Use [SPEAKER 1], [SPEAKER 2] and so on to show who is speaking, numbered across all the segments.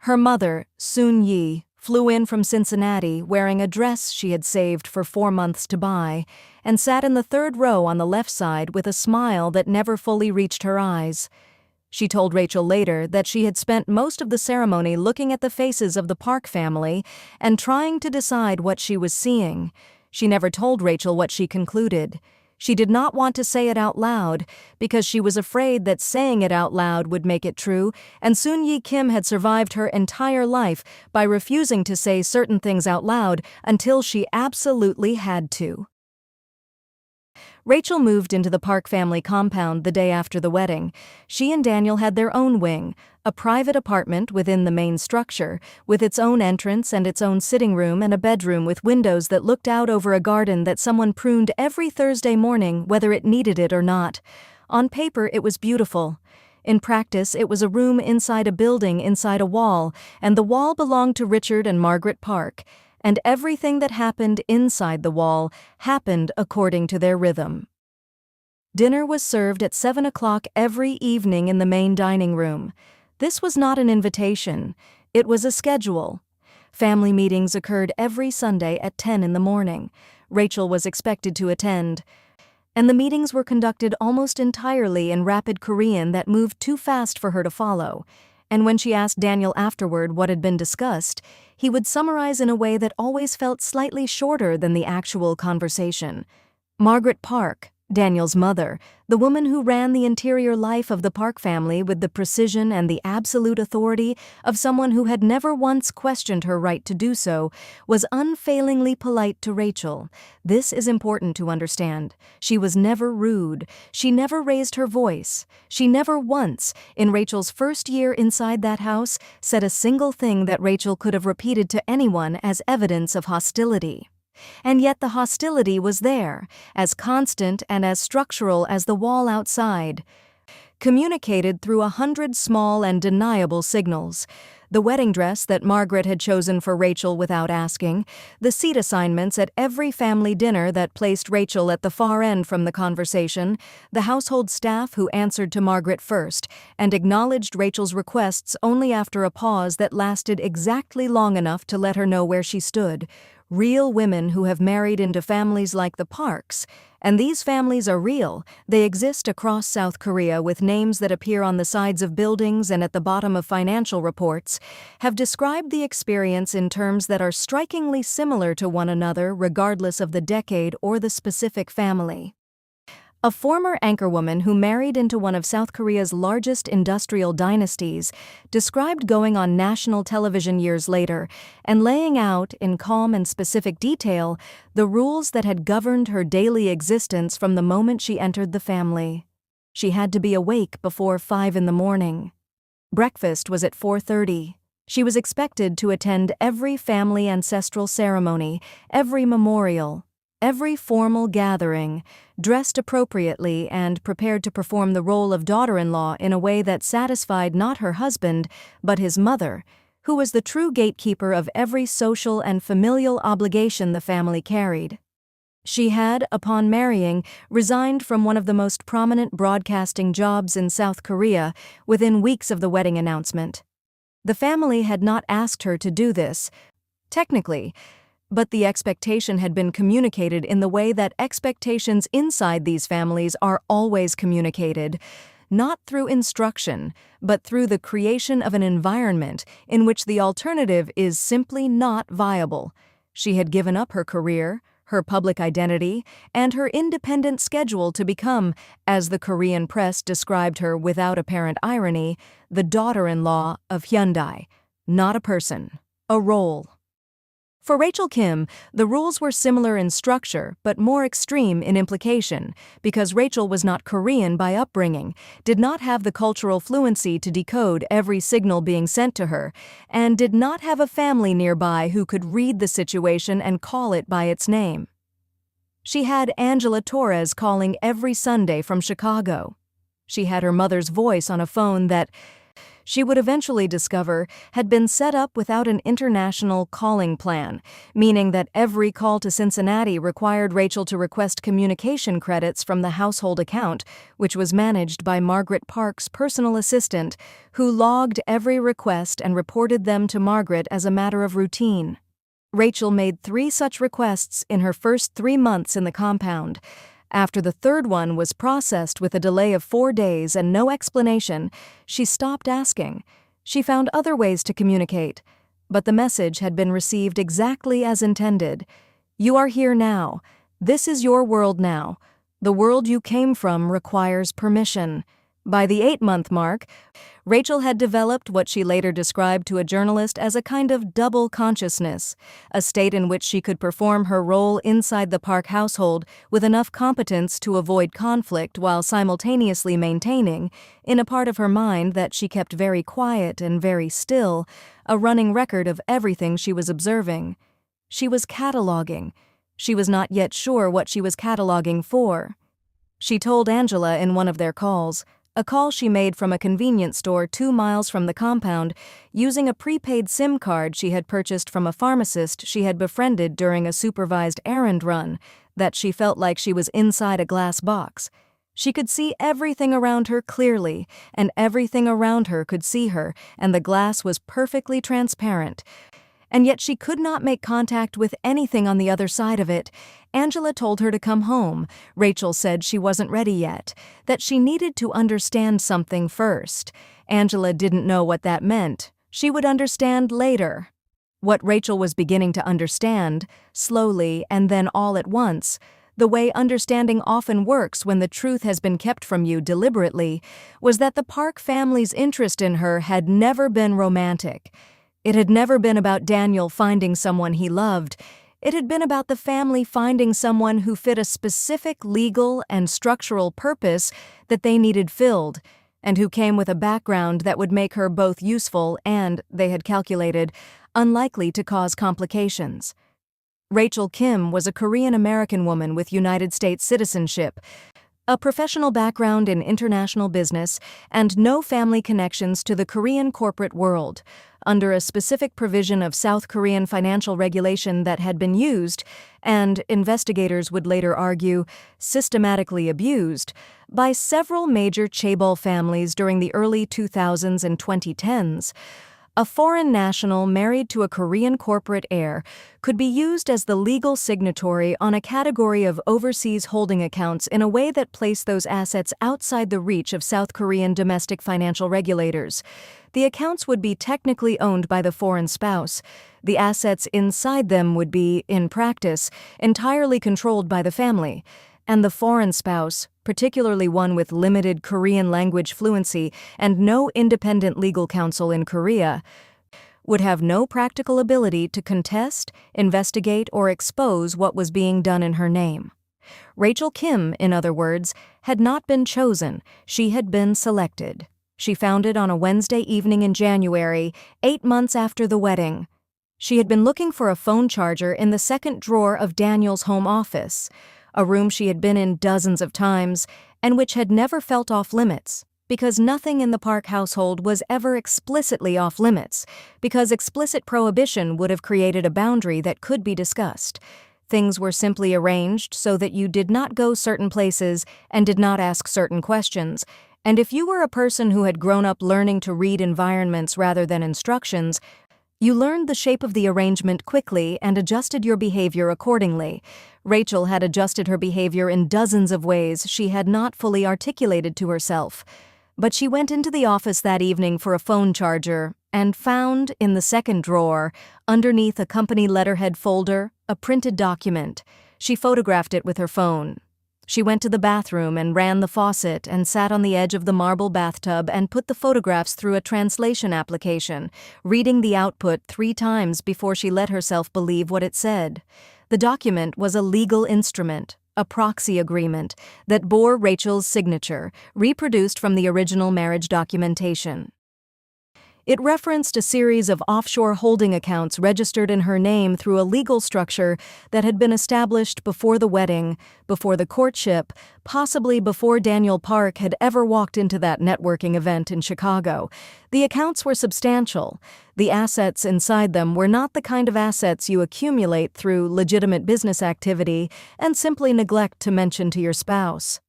[SPEAKER 1] Her mother, Soon Yi, flew in from Cincinnati wearing a dress she had saved for 4 months to buy, and sat in the third row on the left side with a smile that never fully reached her eyes. She told Rachel later that she had spent most of the ceremony looking at the faces of the Park family and trying to decide what she was seeing. She never told Rachel what she concluded. She did not want to say it out loud because she was afraid that saying it out loud would make it true, and Soon Yi Kim had survived her entire life by refusing to say certain things out loud until she absolutely had to. Rachel moved into the Park family compound the day after the wedding. She and Daniel had their own wing, a private apartment within the main structure, with its own entrance and its own sitting room and a bedroom with windows that looked out over a garden that someone pruned every Thursday morning, whether it needed it or not. On paper, it was beautiful. In practice, it was a room inside a building inside a wall, and the wall belonged to Richard and Margaret Park. And everything that happened inside the wall happened according to their rhythm. Dinner was served at 7 o'clock every evening in the main dining room. This was not an invitation. It was a schedule. Family meetings occurred every Sunday at 10 in the morning. Rachel was expected to attend. And the meetings were conducted almost entirely in rapid Korean that moved too fast for her to follow. And when she asked Daniel afterward what had been discussed, he would summarize in a way that always felt slightly shorter than the actual conversation. Margaret Park, Daniel's mother, the woman who ran the interior life of the Park family with the precision and the absolute authority of someone who had never once questioned her right to do so, was unfailingly polite to Rachel. This is important to understand. She was never rude. She never raised her voice. She never once, in Rachel's first year inside that house, said a single thing that Rachel could have repeated to anyone as evidence of hostility. And yet the hostility was there, as constant and as structural as the wall outside, communicated through 100 small and deniable signals. The wedding dress that Margaret had chosen for Rachel without asking, the seat assignments at every family dinner that placed Rachel at the far end from the conversation, the household staff who answered to Margaret first and acknowledged Rachel's requests only after a pause that lasted exactly long enough to let her know where she stood. Real women who have married into families like the Parks. And these families are real. They exist across South Korea with names that appear on the sides of buildings and at the bottom of financial reports, have described the experience in terms that are strikingly similar to one another regardless of the decade or the specific family. A former anchorwoman who married into one of South Korea's largest industrial dynasties described going on national television years later and laying out, in calm and specific detail, the rules that had governed her daily existence from the moment she entered the family. She had to be awake before 5 in the morning. Breakfast was at 4:30. She was expected to attend every family ancestral ceremony, every memorial, every formal gathering, dressed appropriately and prepared to perform the role of daughter-in-law in a way that satisfied not her husband, but his mother, who was the true gatekeeper of every social and familial obligation the family carried. She had, upon marrying, resigned from one of the most prominent broadcasting jobs in South Korea within weeks of the wedding announcement. The family had not asked her to do this, technically, but the expectation had been communicated in the way that expectations inside these families are always communicated, not through instruction, but through the creation of an environment in which the alternative is simply not viable. She had given up her career, her public identity, and her independent schedule to become, as the Korean press described her without apparent irony, the daughter-in-law of Hyundai. Not a person, a role. For Rachel Kim, the rules were similar in structure but more extreme in implication because Rachel was not Korean by upbringing, did not have the cultural fluency to decode every signal being sent to her, and did not have a family nearby who could read the situation and call it by its name. She had Angela Torres calling every Sunday from Chicago. She had her mother's voice on a phone that she would eventually discover had been set up without an international calling plan, meaning that every call to Cincinnati required Rachel to request communication credits from the household account, which was managed by Margaret Park's personal assistant, who logged every request and reported them to Margaret as a matter of routine. Rachel made 3 such requests in her first 3 months in the compound. After the third one was processed with a delay of 4 days and no explanation, she stopped asking. She found other ways to communicate, but the message had been received exactly as intended. You are here now. This is your world now. The world you came from requires permission. By the 8-month mark, Rachel had developed what she later described to a journalist as a kind of double consciousness, a state in which she could perform her role inside the Park household with enough competence to avoid conflict while simultaneously maintaining, in a part of her mind that she kept very quiet and very still, a running record of everything she was observing. She was cataloging. She was not yet sure what she was cataloging for. She told Angela in one of their calls, a call she made from a convenience store 2 miles from the compound, using a prepaid SIM card she had purchased from a pharmacist she had befriended during a supervised errand run, that she felt like she was inside a glass box. She could see everything around her clearly, and everything around her could see her, and the glass was perfectly transparent. And yet she could not make contact with anything on the other side of it. Angela told her to come home. Rachel said she wasn't ready yet, that she needed to understand something first. Angela didn't know what that meant. She would understand later. What Rachel was beginning to understand, slowly and then all at once, the way understanding often works when the truth has been kept from you deliberately, was that the Park family's interest in her had never been romantic. It had never been about Daniel finding someone he loved. It had been about the family finding someone who fit a specific legal and structural purpose that they needed filled, and who came with a background that would make her both useful and, they had calculated, unlikely to cause complications. Rachel Kim was a Korean-American woman with United States citizenship, a professional background in international business, and no family connections to the Korean corporate world, under a specific provision of South Korean financial regulation that had been used, and, investigators would later argue, systematically abused, by several major chaebol families during the early 2000s and 2010s. A foreign national married to a Korean corporate heir could be used as the legal signatory on a category of overseas holding accounts in a way that placed those assets outside the reach of South Korean domestic financial regulators. The accounts would be technically owned by the foreign spouse. The assets inside them would be, in practice, entirely controlled by the family. And the foreign spouse, particularly one with limited Korean language fluency and no independent legal counsel in Korea, would have no practical ability to contest, investigate, or expose what was being done in her name. Rachel Kim, in other words, had not been chosen, she had been selected. She found it on a Wednesday evening in January, 8 months after the wedding. She had been looking for a phone charger in the second drawer of Daniel's home office, a room she had been in dozens of times, and which had never felt off-limits, because nothing in the Park household was ever explicitly off-limits, because explicit prohibition would have created a boundary that could be discussed. Things were simply arranged so that you did not go certain places and did not ask certain questions, and if you were a person who had grown up learning to read environments rather than instructions, you learned the shape of the arrangement quickly and adjusted your behavior accordingly. Rachel had adjusted her behavior in dozens of ways she had not fully articulated to herself. But she went into the office that evening for a phone charger and found, in the second drawer, underneath a company letterhead folder, a printed document. She photographed it with her phone. She went to the bathroom and ran the faucet and sat on the edge of the marble bathtub and put the photographs through a translation application, reading the output 3 times before she let herself believe what it said. The document was a legal instrument, a proxy agreement, that bore Rachel's signature, reproduced from the original marriage documentation. It referenced a series of offshore holding accounts registered in her name through a legal structure that had been established before the wedding, before the courtship, possibly before Daniel Park had ever walked into that networking event in Chicago. The accounts were substantial. The assets inside them were not the kind of assets you accumulate through legitimate business activity and simply neglect to mention to your spouse.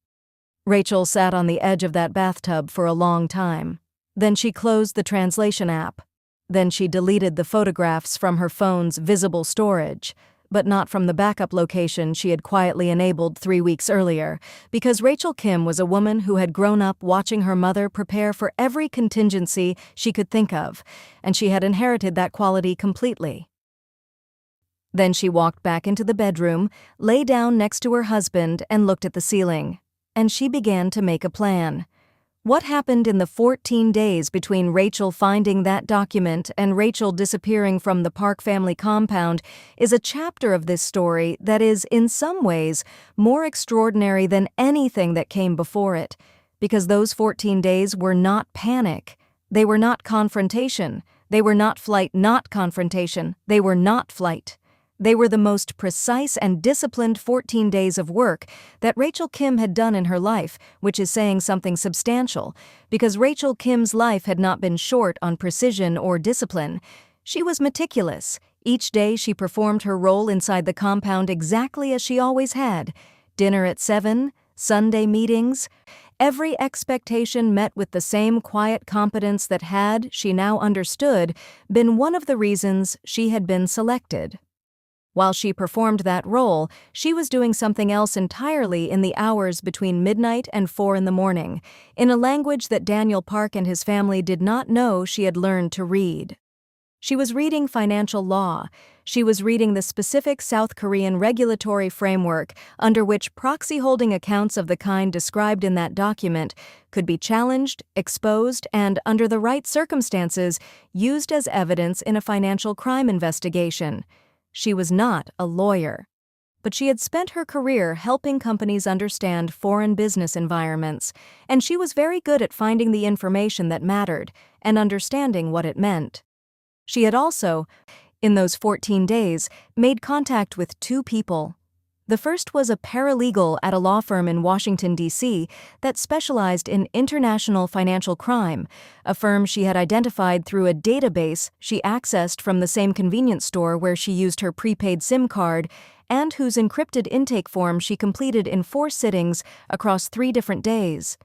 [SPEAKER 1] Rachel sat on the edge of that bathtub for a long time. Then she closed the translation app. Then she deleted the photographs from her phone's visible storage, but not from the backup location she had quietly enabled 3 weeks earlier, because Rachel Kim was a woman who had grown up watching her mother prepare for every contingency she could think of, and she had inherited that quality completely. Then she walked back into the bedroom, lay down next to her husband, and looked at the ceiling. And she began to make a plan. What happened in the 14 days between Rachel finding that document and Rachel disappearing from the Park family compound is a chapter of this story that is, in some ways, more extraordinary than anything that came before it, because those 14 days were not panic. They were not confrontation. They were not flight, not confrontation. They were not flight. They were the most precise and disciplined 14 days of work that Rachel Kim had done in her life, which is saying something substantial, because Rachel Kim's life had not been short on precision or discipline. She was meticulous. Each day she performed her role inside the compound exactly as she always had. Dinner at 7, Sunday meetings. Every expectation met with the same quiet competence that had, she now understood, been one of the reasons she had been selected. While she performed that role, she was doing something else entirely in the hours between midnight and 4 in the morning, in a language that Daniel Park and his family did not know she had learned to read. She was reading financial law. She was reading the specific South Korean regulatory framework under which proxy holding accounts of the kind described in that document could be challenged, exposed, and, under the right circumstances, used as evidence in a financial crime investigation. She was not a lawyer, but she had spent her career helping companies understand foreign business environments, and she was very good at finding the information that mattered and understanding what it meant. She had also, in those 14 days, made contact with 2 people. The first was a paralegal at a law firm in Washington, D.C. that specialized in international financial crime, a firm she had identified through a database she accessed from the same convenience store where she used her prepaid SIM card and whose encrypted intake form she completed in 4 sittings across 3 different days.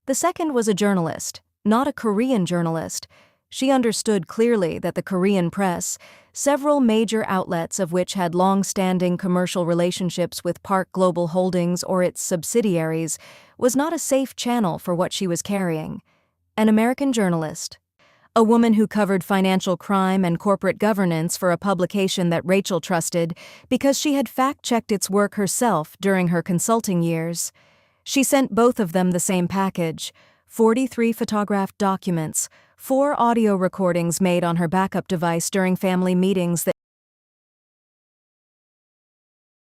[SPEAKER 1] The second was a journalist, not a Korean journalist. She understood clearly that the Korean press, several major outlets of which had long-standing commercial relationships with Park Global Holdings or its subsidiaries, was not a safe channel for what she was carrying. An American journalist, a woman who covered financial crime and corporate governance for a publication that Rachel trusted because she had fact-checked its work herself during her consulting years. She sent both of them the same package, 43 photographed documents, 4 audio recordings made on her backup device during family meetings that